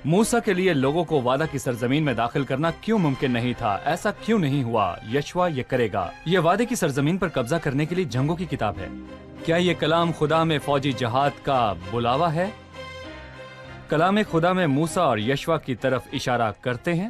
موسیٰ کے لیے لوگوں کو وعدہ کی سرزمین میں داخل کرنا کیوں ممکن نہیں تھا؟ ایسا کیوں نہیں ہوا؟ یشوع یہ کرے گا۔ یہ وعدے کی سرزمین پر قبضہ کرنے کے لیے جنگوں کی کتاب ہے۔ کیا یہ کلام خدا میں فوجی جہاد کا بلاوا ہے؟ کلام خدا میں موسیٰ اور یشوع کی طرف اشارہ کرتے ہیں۔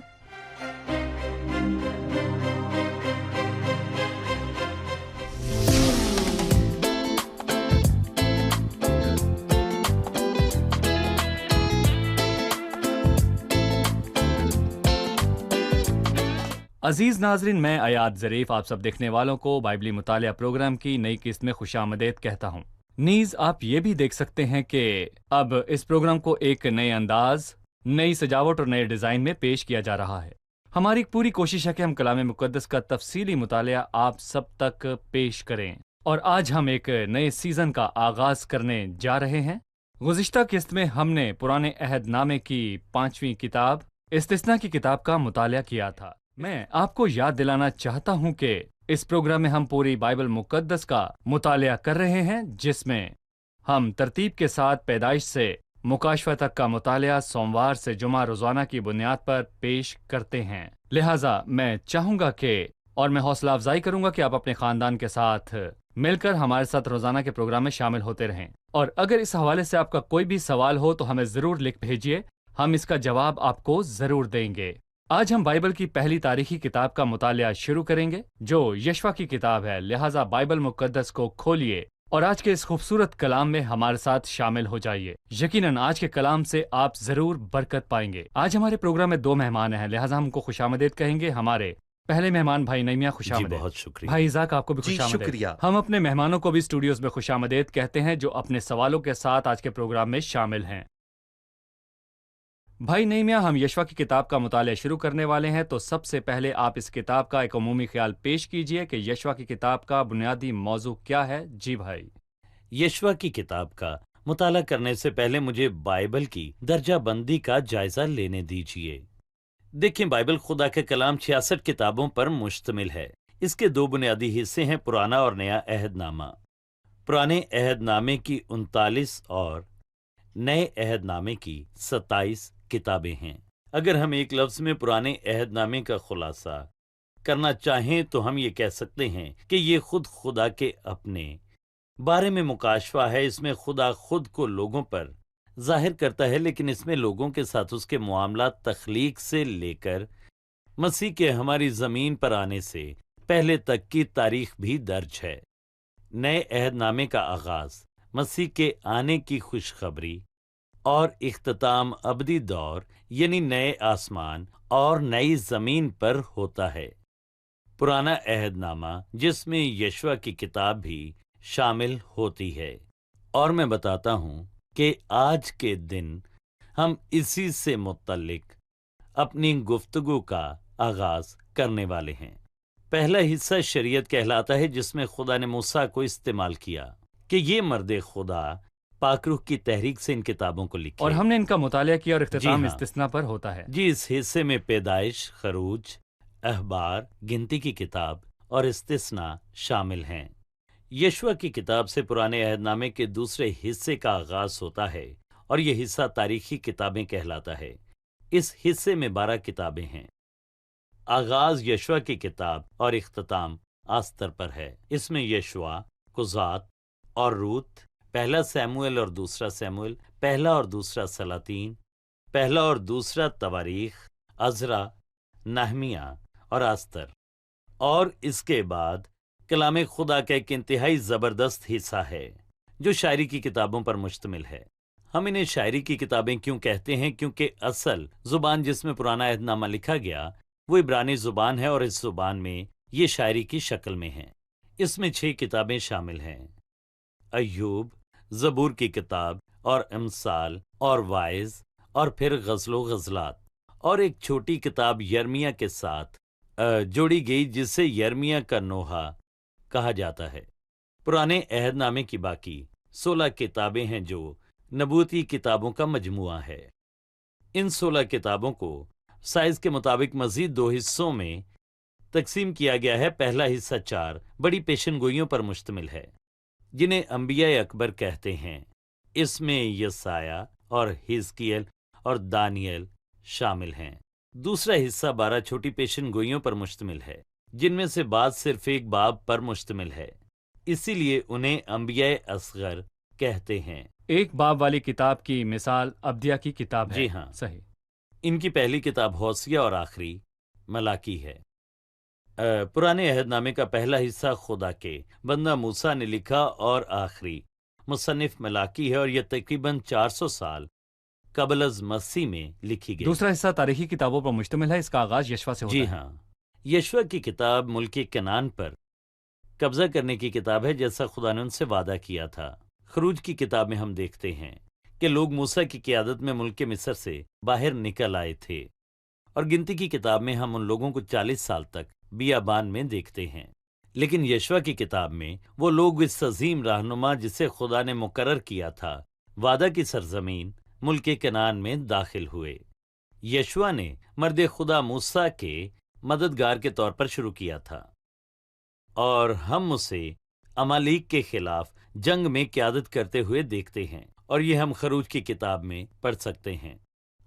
عزیز ناظرین، میں ایاد ظریف آپ سب دیکھنے والوں کو بائبلی مطالعہ پروگرام کی نئی قسط میں خوش آمدید کہتا ہوں۔ نیز آپ یہ بھی دیکھ سکتے ہیں کہ اب اس پروگرام کو ایک نئے انداز، نئی سجاوٹ اور نئے ڈیزائن میں پیش کیا جا رہا ہے۔ ہماری پوری کوشش ہے کہ ہم کلام مقدس کا تفصیلی مطالعہ آپ سب تک پیش کریں، اور آج ہم ایک نئے سیزن کا آغاز کرنے جا رہے ہیں۔ گزشتہ قسط میں ہم نے پرانے عہد نامے کی 5ویں کتاب استثنا کی کتاب کا مطالعہ کیا تھا۔ میں آپ کو یاد دلانا چاہتا ہوں کہ اس پروگرام میں ہم پوری بائبل مقدس کا مطالعہ کر رہے ہیں، جس میں ہم ترتیب کے ساتھ پیدائش سے مکاشفہ تک کا مطالعہ سوموار سے جمعہ روزانہ کی بنیاد پر پیش کرتے ہیں۔ لہٰذا میں چاہوں گا کہ، اور میں حوصلہ افزائی کروں گا کہ آپ اپنے خاندان کے ساتھ مل کر ہمارے ساتھ روزانہ کے پروگرام میں شامل ہوتے رہیں، اور اگر اس حوالے سے آپ کا کوئی بھی سوال ہو تو ہمیں ضرور لکھ بھیجیے، ہم اس کا جواب آپ کو ضرور دیں گے۔ آج ہم بائبل کی پہلی تاریخی کتاب کا مطالعہ شروع کریں گے، جو یشوع کی کتاب ہے۔ لہٰذا بائبل مقدس کو کھولیے اور آج کے اس خوبصورت کلام میں ہمارے ساتھ شامل ہو جائیے۔ یقیناً آج کے کلام سے آپ ضرور برکت پائیں گے۔ آج ہمارے پروگرام میں 2 مہمان ہیں، لہٰذا ہم کو خوش آمدید کہیں گے۔ ہمارے پہلے مہمان بھائی نعیمیہ، خوش آمدید۔ بہت شکریہ بھائی ذاک، آپ کو بھی خوش آمدید۔ شکریہ۔ ہم اپنے مہمانوں کو بھی اسٹوڈیوز میں خوش آمدید کہتے ہیں، جو اپنے سوالوں کے ساتھ آج کے پروگرام میں شامل ہیں۔ بھائی نعیمیہ، ہم یشوع کی کتاب کا مطالعہ شروع کرنے والے ہیں، تو سب سے پہلے آپ اس کتاب کا ایک عمومی خیال پیش کیجئے کہ یشوع کی کتاب کا بنیادی موضوع کیا ہے۔ جی بھائی۔ یشوع کی کتاب کا مطالعہ کرنے سے پہلے مجھے بائبل کی درجہ بندی کا جائزہ لینے دیجیے۔ دیکھیں، بائبل خدا کے کلام 66 کتابوں پر مشتمل ہے۔ اس کے 2 بنیادی حصے ہیں، پرانا اور نیا عہد نامہ۔ پرانے عہد نامے کی 39 اور نئے عہد نامے کی 27 کتابیں ہیں۔ اگر ہم ایک لفظ میں پرانے عہد نامے کا خلاصہ کرنا چاہیں تو ہم یہ کہہ سکتے ہیں کہ یہ خود خدا کے اپنے بارے میں مکاشفہ ہے۔ اس میں خدا خود کو لوگوں پر ظاہر کرتا ہے، لیکن اس میں لوگوں کے ساتھ اس کے معاملات تخلیق سے لے کر مسیح کے ہماری زمین پر آنے سے پہلے تک کی تاریخ بھی درج ہے۔ نئے عہد نامے کا آغاز مسیح کے آنے کی خوشخبری اور اختتام ابدی دور، یعنی نئے آسمان اور نئی زمین پر ہوتا ہے۔ پرانا عہد نامہ، جس میں یشوع کی کتاب بھی شامل ہوتی ہے، اور میں بتاتا ہوں کہ آج کے دن ہم اسی سے متعلق اپنی گفتگو کا آغاز کرنے والے ہیں۔ پہلا حصہ شریعت کہلاتا ہے، جس میں خدا نے موسیٰ کو استعمال کیا کہ یہ مرد خدا پاک روح کی تحریک سے ان کتابوں کو لکھے، اور ہم نے ان کا مطالعہ کیا، اور اختتام جی ہاں، استثنا پر ہوتا ہے۔ جی، اس حصے میں پیدائش، خروج، اخبار، گنتی کی کتاب اور استثنا شامل ہیں۔ یشوع کی کتاب سے پرانے عہد نامے کے دوسرے حصے کا آغاز ہوتا ہے، اور یہ حصہ تاریخی کتابیں کہلاتا ہے۔ اس حصے میں 12 کتابیں ہیں۔ آغاز یشوع کی کتاب اور اختتام آستر پر ہے۔ اس میں یشوع، قضات اور روت، پہلا سیموئیل اور دوسرا سیموئیل، پہلا اور دوسرا سلاطین، پہلا اور دوسرا تواریخ، عزرا، نہمیہ اور آستر، اور اس کے بعد کلام خدا کا ایک انتہائی زبردست حصہ ہے جو شاعری کی کتابوں پر مشتمل ہے۔ ہم انہیں شاعری کی کتابیں کیوں کہتے ہیں؟ کیونکہ اصل زبان جس میں پرانا عہد نامہ لکھا گیا وہ عبرانی زبان ہے، اور اس زبان میں یہ شاعری کی شکل میں ہے۔ اس میں 6 کتابیں شامل ہیں: ایوب، زبور کی کتاب اور امثال اور وائز، اور پھر غزل و غزلات، اور ایک چھوٹی کتاب یرمیہ کے ساتھ جوڑی گئی جسے یرمیہ کا نوحہ کہا جاتا ہے۔ پرانے عہد نامے کی باقی 16 کتابیں ہیں جو نبوتی کتابوں کا مجموعہ ہے۔ ان 16 کتابوں کو سائز کے مطابق مزید 2 حصوں میں تقسیم کیا گیا ہے۔ پہلا حصہ 4 بڑی پیشن گوئیوں پر مشتمل ہے، جنہیں انبیاء اکبر کہتے ہیں۔ اس میں یسایہ اور حزقیل اور دانیل شامل ہیں۔ دوسرا حصہ 12 چھوٹی پیشن گوئیوں پر مشتمل ہے، جن میں سے بعض صرف ایک باب پر مشتمل ہے، اسی لیے انہیں انبیاء اصغر کہتے ہیں۔ ایک باب والی کتاب کی مثال ابدیہ کی کتاب ہے۔ جی ہاں، صحیح۔ ان کی پہلی کتاب ہوسیہ اور آخری ملاکی ہے۔ پرانے عہد نامے کا پہلا حصہ خدا کے بندہ موسیٰ نے لکھا اور آخری مصنف ملاکی ہے، اور یہ تقریباً 400 سال قبل از مسیح میں لکھی گئی۔ دوسرا حصہ تاریخی کتابوں پر مشتمل ہے، اس کا آغاز یشوع سے ہوتا جی ہے۔ ہاں، یشوع کی کتاب ملک کنعان پر قبضہ کرنے کی کتاب ہے، جیسا خدا نے ان سے وعدہ کیا تھا۔ خروج کی کتاب میں ہم دیکھتے ہیں کہ لوگ موسیٰ کی قیادت میں ملک مصر سے باہر نکل آئے تھے، اور گنتی کی کتاب میں ہم ان لوگوں کو 40 سال تک بیابان میں دیکھتے ہیں۔ لیکن یشوع کی کتاب میں وہ لوگ اس عظیم رہنما جسے خدا نے مقرر کیا تھا، وعدہ کی سرزمین ملک کنعان میں داخل ہوئے۔ یشوع نے مرد خدا موسیٰ کے مددگار کے طور پر شروع کیا تھا، اور ہم اسے امالیک کے خلاف جنگ میں قیادت کرتے ہوئے دیکھتے ہیں، اور یہ ہم خروج کی کتاب میں پڑھ سکتے ہیں۔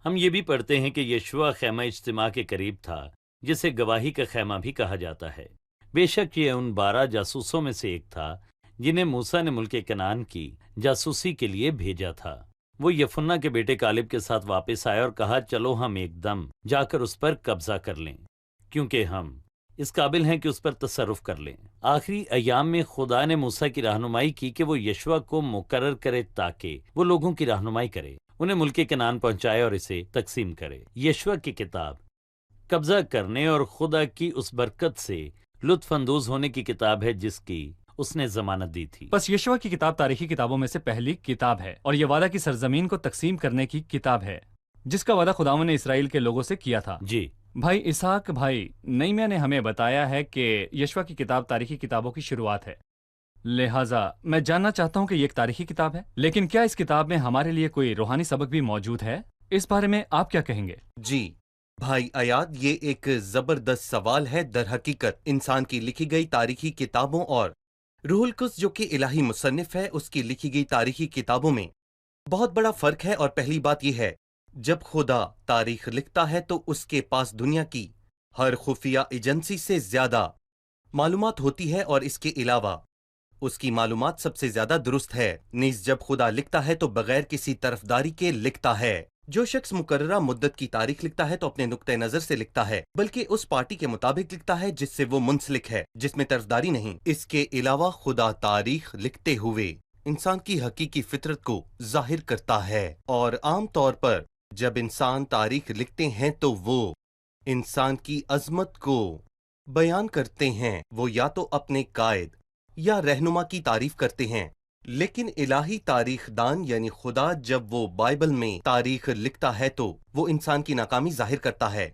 ہم یہ بھی پڑھتے ہیں کہ یشوع خیمہ اجتماع کے قریب تھا، جسے گواہی کا خیمہ بھی کہا جاتا ہے۔ بے شک یہ ان 12 جاسوسوں میں سے ایک تھا جنہیں موسیٰ نے ملک کنعان کی جاسوسی کے لیے بھیجا تھا۔ وہ یفنہ کے بیٹے کالب کے ساتھ واپس آئے اور کہا، چلو ہم ایک دم جا کر اس پر قبضہ کر لیں، کیونکہ ہم اس قابل ہیں کہ اس پر تصرف کر لیں۔ آخری ایام میں خدا نے موسیٰ کی رہنمائی کی کہ وہ یشوع کو مقرر کرے تاکہ وہ لوگوں کی رہنمائی کرے، انہیں ملک کنعان پہنچائے اور اسے تقسیم کرے۔ یشوع کی کتاب قبضہ کرنے اور خدا کی اس برکت سے لطف اندوز ہونے کی کتاب ہے جس کی اس نے ضمانت دی تھی۔ بس یشوع کی کتاب تاریخی کتابوں میں سے پہلی کتاب ہے، اور یہ وعدہ کی سرزمین کو تقسیم کرنے کی کتاب ہے، جس کا وعدہ خداوند نے اسرائیل کے لوگوں سے کیا تھا۔ جی، بھائی اسحاق بھائی نیمیہ نے ہمیں بتایا ہے کہ یشوع کی کتاب تاریخی کتابوں کی شروعات ہے، لہٰذا میں جاننا چاہتا ہوں کہ یہ ایک تاریخی کتاب ہے، لیکن کیا اس کتاب میں ہمارے لیے کوئی روحانی سبق بھی موجود ہے؟ اس بارے میں آپ کیا کہیں گے؟ جی بھائی ایاد، یہ ایک زبردست سوال ہے۔ در حقیقت انسان کی لکھی گئی تاریخی کتابوں اور روح القدس جو کہ الہی مصنف ہے اس کی لکھی گئی تاریخی کتابوں میں بہت بڑا فرق ہے۔ اور پہلی بات یہ ہے، جب خدا تاریخ لکھتا ہے تو اس کے پاس دنیا کی ہر خفیہ ایجنسی سے زیادہ معلومات ہوتی ہے، اور اس کے علاوہ اس کی معلومات سب سے زیادہ درست ہے۔ نیز جب خدا لکھتا ہے تو بغیر کسی طرفداری کے لکھتا ہے۔ جو شخص مقررہ مدت کی تاریخ لکھتا ہے تو اپنے نقطۂ نظر سے لکھتا ہے، بلکہ اس پارٹی کے مطابق لکھتا ہے جس سے وہ منسلک ہے، جس میں طرفداری نہیں۔ اس کے علاوہ خدا تاریخ لکھتے ہوئے انسان کی حقیقی فطرت کو ظاہر کرتا ہے، اور عام طور پر جب انسان تاریخ لکھتے ہیں تو وہ انسان کی عظمت کو بیان کرتے ہیں۔ وہ یا تو اپنے قائد یا رہنما کی تعریف کرتے ہیں، لیکن الہی تاریخ دان یعنی خدا جب وہ بائبل میں تاریخ لکھتا ہے تو وہ انسان کی ناکامی ظاہر کرتا ہے،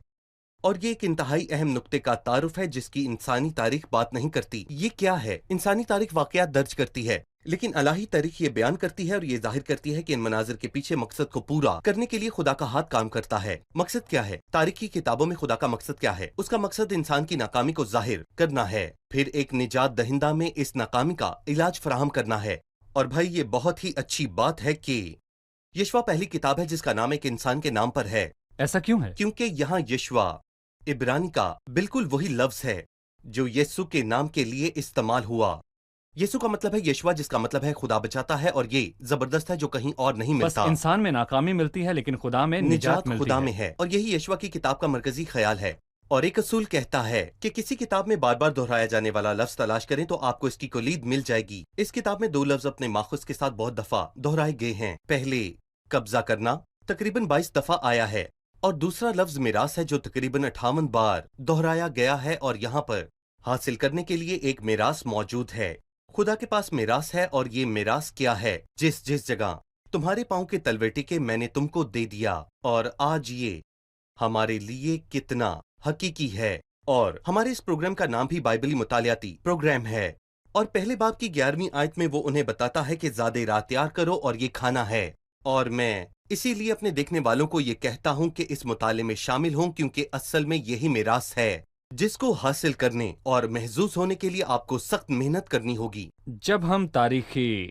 اور یہ ایک انتہائی اہم نقطے کا تعارف ہے جس کی انسانی تاریخ بات نہیں کرتی۔ یہ کیا ہے؟ انسانی تاریخ واقعات درج کرتی ہے، لیکن الہی تاریخ یہ بیان کرتی ہے اور یہ ظاہر کرتی ہے کہ ان مناظر کے پیچھے مقصد کو پورا کرنے کے لیے خدا کا ہاتھ کام کرتا ہے۔ مقصد کیا ہے؟ تاریخی کتابوں میں خدا کا مقصد کیا ہے؟ اس کا مقصد انسان کی ناکامی کو ظاہر کرنا ہے، پھر ایک نجات دہندہ میں اس ناکامی کا علاج فراہم کرنا ہے۔ اور بھائی یہ بہت ہی اچھی بات ہے کہ یشوع پہلی کتاب ہے جس کا نام ایک انسان کے نام پر ہے۔ ایسا کیوں ہے؟ کیونکہ یہاں یشوع عبرانی کا بالکل وہی لفظ ہے جو یسوع کے نام کے لیے استعمال ہوا۔ یسوع کا مطلب ہے یشوع، جس کا مطلب ہے خدا بچاتا ہے، اور یہ زبردست ہے جو کہیں اور نہیں بس ملتا۔ انسان میں ناکامی ملتی ہے لیکن خدا میں نجات ملتی خدا ہے۔ میں ہے، اور یہی یشوع کی کتاب کا مرکزی خیال ہے۔ اور ایک اصول کہتا ہے کہ کسی کتاب میں بار بار دہرایا جانے والا لفظ تلاش کریں تو آپ کو اس کی کلید مل جائے گی۔ اس کتاب میں 2 لفظ اپنے ماخذ کے ساتھ بہت دفعہ دہرائے گئے ہیں۔ پہلے قبضہ کرنا تقریباً 22 دفعہ آیا ہے، اور دوسرا لفظ میراث ہے جو تقریباً 58 بار دہرایا گیا ہے، اور یہاں پر حاصل کرنے کے لیے ایک میراث موجود ہے۔ خدا کے پاس میراث ہے، اور یہ میراث کیا ہے؟ جس جگہ تمہارے پاؤں کے تلوے ٹکے میں نے تم کو دے دیا۔ اور آج یہ ہمارے لیے کتنا حقیقی ہے۔ اور ہمارے اس پروگرام کا نام بھی بائبلی مطالعاتی پروگرام ہے، اور پہلے باب کی 11ویں آیت میں وہ انہیں بتاتا ہے کہ زیادہ رات تیار کرو اور یہ کھانا ہے۔ اور میں اسی لیے اپنے دیکھنے والوں کو یہ کہتا ہوں کہ اس مطالعے میں شامل ہوں، کیونکہ اصل میں یہی میراث ہے جس کو حاصل کرنے اور محظوظ ہونے کے لیے آپ کو سخت محنت کرنی ہوگی۔ جب ہم تاریخی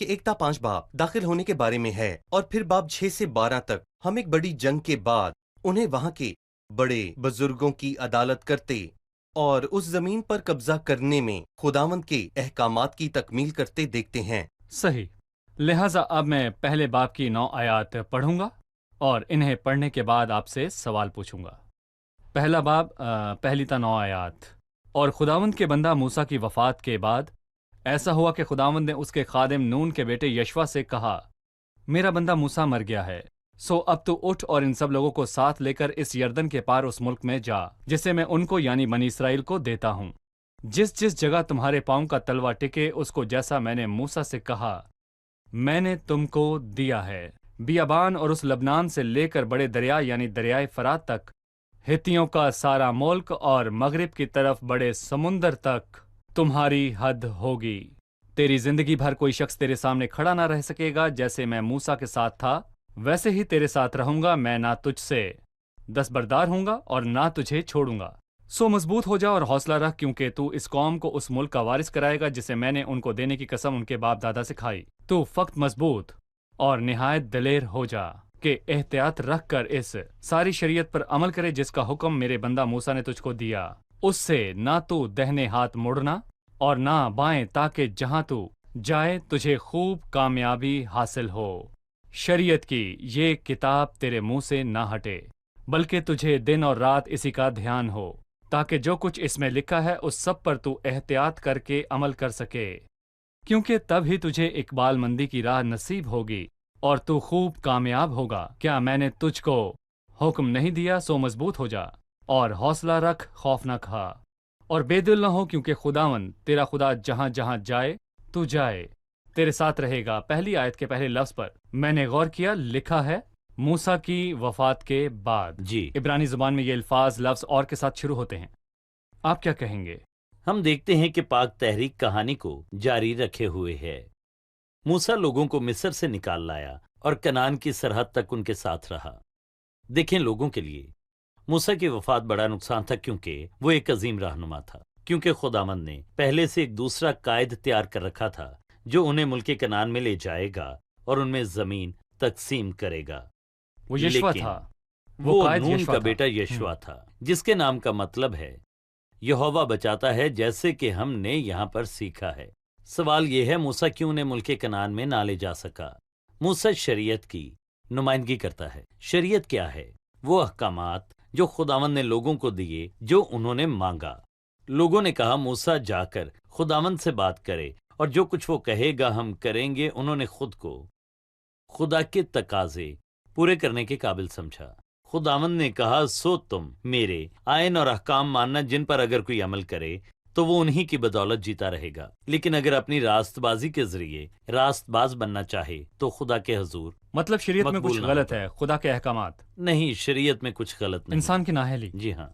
کہ ایکتا 5 باب داخل ہونے کے بارے میں ہے، اور پھر باب 6 سے 12 تک ہم ایک بڑی جنگ کے بعد انہیں وہاں کے بڑے بزرگوں کی عدالت کرتے اور اس زمین پر قبضہ کرنے میں خداوند کے احکامات کی تکمیل کرتے دیکھتے ہیں۔ صحیح، لہٰذا اب میں پہلے باب کی 9 آیات پڑھوں گا اور انہیں پڑھنے کے بعد آپ سے سوال پوچھوں گا۔ پہلا باب پہلی تا 9 آیات۔ اور خداوند کے بندہ موسیٰ کی وفات کے بعد ایسا ہوا کہ خداوند نے اس کے خادم نون کے بیٹے یشوا سے کہا، میرا بندہ موسیٰ مر گیا ہے، سو اب تو اٹھ اور ان سب لوگوں کو ساتھ لے کر اس یردن کے پار اس ملک میں جا جسے میں ان کو یعنی بنی اسرائیل کو دیتا ہوں۔ جس جگہ تمہارے پاؤں کا تلوا ٹکے اس کو جیسا میں نے موسیٰ سے کہا میں نے تم کو دیا ہے، بیابان اور اس لبنان سے لے کر بڑے دریا یعنی دریائے فرات تک، ہتھیوں کا سارا ملک اور مغرب کی طرف بڑے سمندر تک تمہاری حد ہوگی۔ تیری زندگی بھر کوئی شخص تیرے سامنے کھڑا نہ رہ سکے گا، جیسے میں موسیٰ کے ساتھ تھا ویسے ہی تیرے ساتھ رہوں گا، میں نہ تجھ سے دستبردار ہوں گا اور نہ تجھے چھوڑوں گا۔ سو مضبوط ہو جا اور حوصلہ رکھ، کیونکہ تو اس قوم کو اس ملک کا وارث کرائے گا جسے میں نے ان کو دینے کی قسم ان کے باپ دادا سے کھائی۔ تو فقط مضبوط اور نہایت دلیر ہو جا کہ احتیاط رکھ کر اس ساری شریعت پر عمل کرے جس کا حکم میرے بندہ موسیٰ نے تجھ کو دیا۔ اس سے نہ تو دہنے ہاتھ مڑنا اور نہ بائیں، تاکہ جہاں تو جائے تجھے خوب کامیابی حاصل ہو۔ شریعت کی یہ کتاب تیرے منہ سے نہ ہٹے، بلکہ تجھے دن اور رات اسی کا دھیان ہو، تاکہ جو کچھ اس میں لکھا ہے اس سب پر تو احتیاط کر کے عمل کر سکے، کیونکہ تب ہی تجھے اقبال مندی کی راہ نصیب ہوگی اور تو خوب کامیاب ہوگا۔ کیا میں نے تجھ کو حکم نہیں دیا؟ سو مضبوط ہو جا اور حوصلہ رکھ، خوف نہ کھا اور بے دل نہ ہو، کیونکہ خداوند تیرا خدا جہاں جہاں جائے تو جائے تیرے ساتھ رہے گا۔ پہلی آیت کے پہلے لفظ پر میں نے غور کیا، لکھا ہے موسیٰ کی وفات کے بعد۔ جی، عبرانی زبان میں یہ الفاظ لفظ اور کے ساتھ شروع ہوتے ہیں، آپ کیا کہیں گے؟ ہم دیکھتے ہیں کہ پاک تحریک کہانی کو جاری رکھے ہوئے ہے۔ موسیٰ لوگوں کو مصر سے نکال لایا اور کنعان کی سرحد تک ان کے ساتھ رہا۔ دیکھیں، لوگوں کے لیے موسیٰ کی وفات بڑا نقصان تھا، کیونکہ وہ ایک عظیم رہنما تھا، کیونکہ خداوند نے پہلے سے ایک دوسرا قائد تیار کر رکھا تھا جو انہیں ملک کنعان میں لے جائے گا اور ان میں زمین تقسیم کرے گا۔ وہ یشوا لیکن تھا، وہ قائد نون یشوا کا تھا۔ بیٹا یشوا تھا، جس کے نام کا مطلب ہے یہوہ بچاتا ہے، جیسے کہ ہم نے یہاں پر سیکھا ہے۔ سوال یہ ہے، موسیٰ کیوں انہیں ملک کنعان میں نہ لے جا سکا؟ موسیٰ شریعت کی نمائندگی کرتا ہے۔ شریعت کیا ہے؟ وہ احکامات جو خداوند نے لوگوں کو دیے، جو انہوں نے مانگا۔ لوگوں نے کہا موسیٰ جا کر خداوند سے بات کرے اور جو کچھ وہ کہے گا ہم کریں گے۔ انہوں نے خود کو خدا کے تقاضے پورے کرنے کے قابل سمجھا۔ خداوند نے کہا، سو تم میرے آئین اور احکام ماننا، جن پر اگر کوئی عمل کرے تو وہ انہی کی بدولت جیتا رہے گا، لیکن اگر اپنی راست بازی کے ذریعے راست باز بننا چاہے تو خدا کے حضور مطلب شریعت میں مقبول کچھ نہ غلط ہوگا۔ ہے، خدا کے احکامات، نہیں، شریعت میں کچھ غلط نہیں۔ انسان کی نااہلی۔ جی ہاں،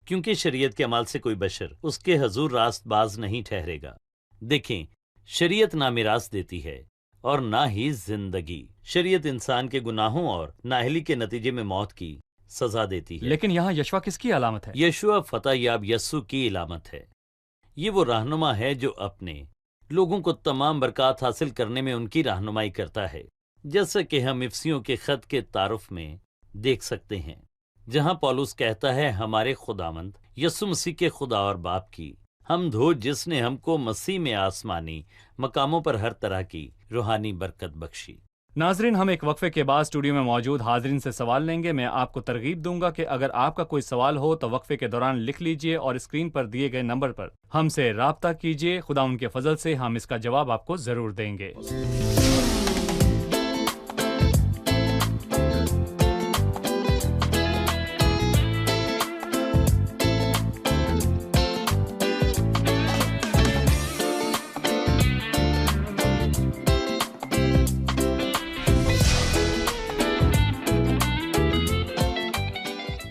کیونکہ شریعت کے عمل سے کوئی بشر اس کے حضور راست باز نہیں ٹھہرے گا۔ دیکھیں، شریعت نہ میراث دیتی ہے اور نہ ہی زندگی۔ شریعت انسان کے گناہوں اور نااہلی کے نتیجے میں موت کی سزا دیتی ہے، لیکن یہاں یشوا کس کی علامت ہے؟ یشوع فتح یاب یسوع کی علامت ہے۔ یہ وہ رہنما ہے جو اپنے لوگوں کو تمام برکات حاصل کرنے میں ان کی رہنمائی کرتا ہے، جیسا کہ ہم افسیوں کے خط کے تعارف میں دیکھ سکتے ہیں، جہاں پولس کہتا ہے، ہمارے خداوند یسوع مسیح کے خدا اور باپ کی حمد ہو، جس نے ہم کو مسیح میں آسمانی مقاموں پر ہر طرح کی روحانی برکت بخشی۔ ناظرین، ہم ایک وقفے کے بعد اسٹوڈیو میں موجود حاضرین سے سوال لیں گے۔ میں آپ کو ترغیب دوں گا کہ اگر آپ کا کوئی سوال ہو تو وقفے کے دوران لکھ لیجئے اور اسکرین پر دیے گئے نمبر پر ہم سے رابطہ کیجئے۔ خدا ان کے فضل سے ہم اس کا جواب آپ کو ضرور دیں گے۔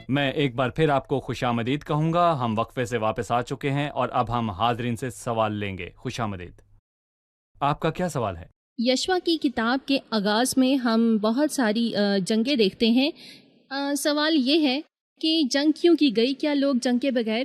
میں ایک بار پھر آپ کو خوش آمدید کہوں گا۔ ہم وقفے سے واپس آ چکے ہیں اور اب ہم حاضرین سے سوال لیں گے۔ خوش آمدید، آپ کا کیا سوال ہے؟ یشوا کی کتاب کے آغاز میں ہم بہت ساری جنگیں دیکھتے ہیں۔ سوال یہ ہے کہ جنگ کیوں کی گئی؟ کیا لوگ جنگ کے بغیر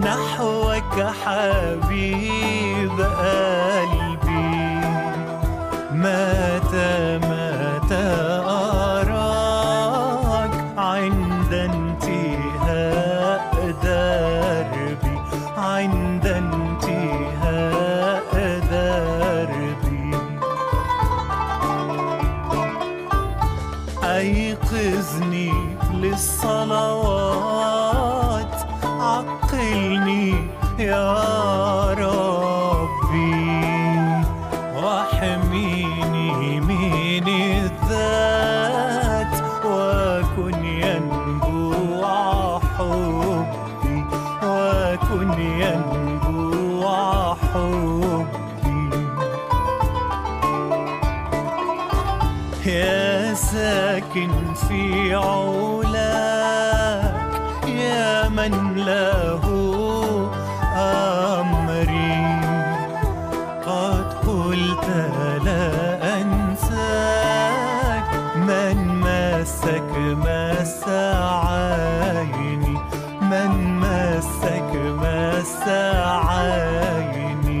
نحوك حبيب قلبي متى أراك عند انتهاء دربي عند انتهاء دربي أيقظني للصلوات عقلني يا ربي واحميني من الذات وكن ينبوع حبي وكن ينبوع حبي يا ساكن في علاك يا من له أمري قد قلت لا أنساك من مسك مس عيني من مسك مس عيني